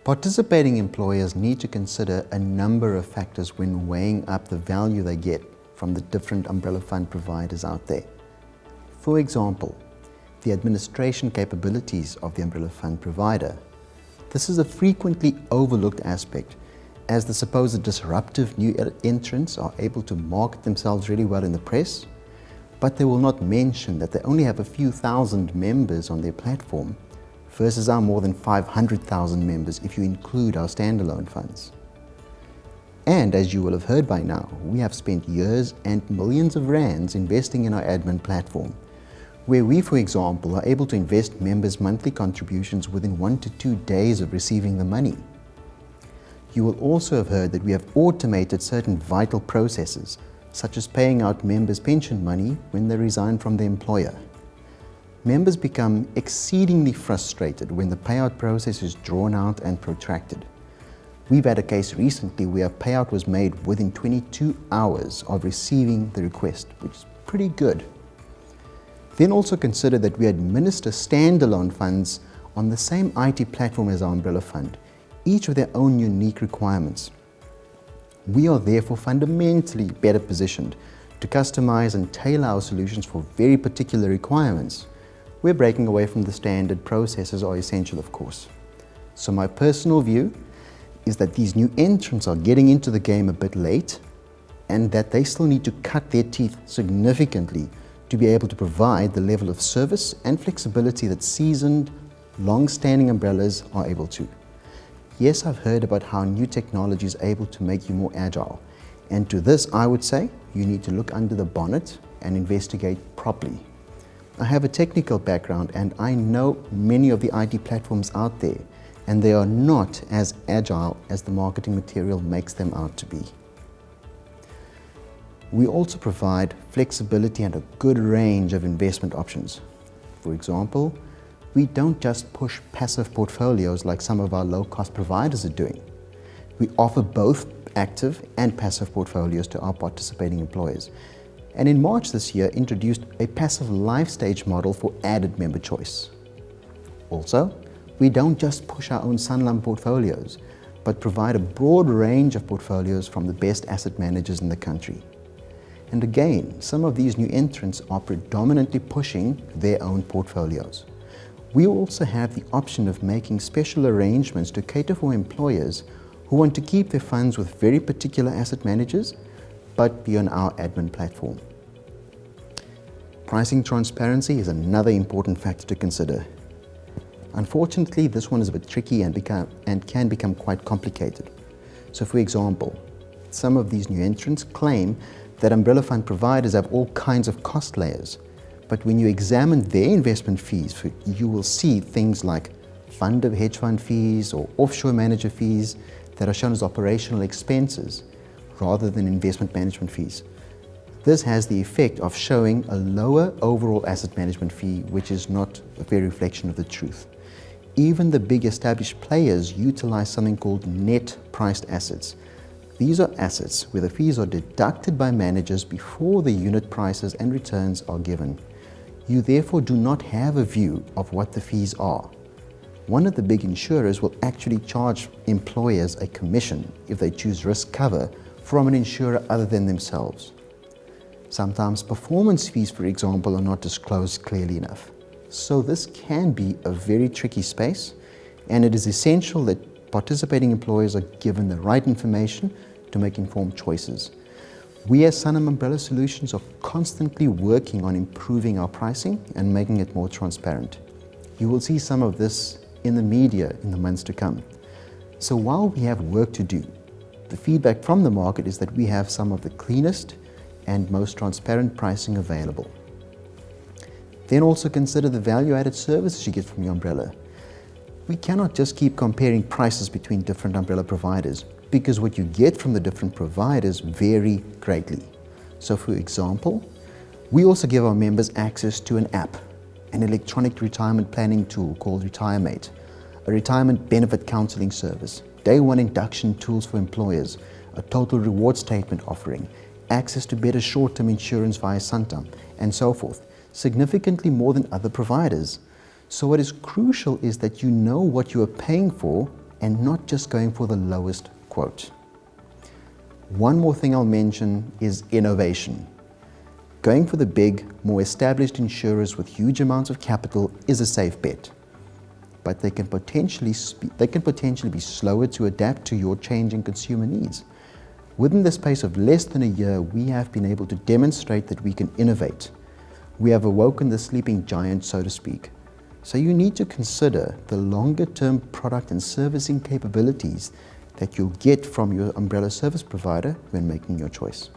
Participating employers need to consider a number of factors when weighing up the value they get from the different umbrella fund providers out there. For example, the administration capabilities of the umbrella fund provider. This is a frequently overlooked aspect, as the supposed disruptive new entrants are able to market themselves really well in the press, but they will not mention that they only have a few thousand members on their platform versus our more than 500,000 members if you include our standalone funds. And as you will have heard by now, we have spent years and millions of rands investing in our admin platform, where we, for example, are able to invest members' monthly contributions within 1 to 2 days of receiving the money. You will also have heard that we have automated certain vital processes, such as paying out members' pension money when they resign from their employer. Members become exceedingly frustrated when the payout process is drawn out and protracted. We've had a case recently where a payout was made within 22 hours of receiving the request, which is pretty good. Then also consider that we administer standalone funds on the same IT platform as our umbrella fund, each with their own unique requirements. We are therefore fundamentally better positioned to customize and tailor our solutions for very particular requirements. We're breaking away from the standard processes are essential, of course. So my personal view is that these new entrants are getting into the game a bit late, and that they still need to cut their teeth significantly to be able to provide the level of service and flexibility that seasoned, long-standing umbrellas are able to. Yes, I've heard about how new technology is able to make you more agile, and to this I would say you need to look under the bonnet and investigate properly. I have a technical background and I know many of the IT platforms out there, and they are not as agile as the marketing material makes them out to be. We also provide flexibility and a good range of investment options. For example, we don't just push passive portfolios like some of our low-cost providers are doing. We offer both active and passive portfolios to our participating employers, and in March this year introduced a passive life stage model for added member choice. Also, we don't just push our own Sanlam portfolios, but provide a broad range of portfolios from the best asset managers in the country. And again, some of these new entrants are predominantly pushing their own portfolios. We also have the option of making special arrangements to cater for employers who want to keep their funds with very particular asset managers, but be on our admin platform. Pricing transparency is another important factor to consider. Unfortunately, this one is a bit tricky and can become quite complicated. So for example, some of these new entrants claim that umbrella fund providers have all kinds of cost layers, but when you examine their investment fees, you will see things like fund of hedge fund fees or offshore manager fees that are shown as operational expenses rather than investment management fees. This has the effect of showing a lower overall asset management fee, which is not a fair reflection of the truth. Even the big established players utilize something called net priced assets. These are assets where the fees are deducted by managers before the unit prices and returns are given. You therefore do not have a view of what the fees are. One of the big insurers will actually charge employers a commission if they choose risk cover from an insurer other than themselves. Sometimes performance fees, for example, are not disclosed clearly enough. So this can be a very tricky space, and it is essential that participating employers are given the right information to make informed choices. We as Sanlam Umbrella Solutions are constantly working on improving our pricing and making it more transparent. You will see some of this in the media in the months to come. So while we have work to do, the feedback from the market is that we have some of the cleanest and most transparent pricing available. Then also consider the value-added services you get from your umbrella. We cannot just keep comparing prices between different umbrella providers, because what you get from the different providers vary greatly. So for example, we also give our members access to an app, an electronic retirement planning tool called RetireMate, a retirement benefit counseling service, day one induction tools for employers, a total reward statement offering, access to better short-term insurance via Sanlam, and so forth, significantly more than other providers. So what is crucial is that you know what you are paying for and not just going for the lowest quote. One more thing I'll mention is innovation. Going for the big, more established insurers with huge amounts of capital is a safe bet, but they can potentially be slower to adapt to your changing consumer needs. Within the space of less than a year, we have been able to demonstrate that we can innovate. We have awoken the sleeping giant, so to speak. So you need to consider the longer-term product and servicing capabilities that you'll get from your umbrella service provider when making your choice.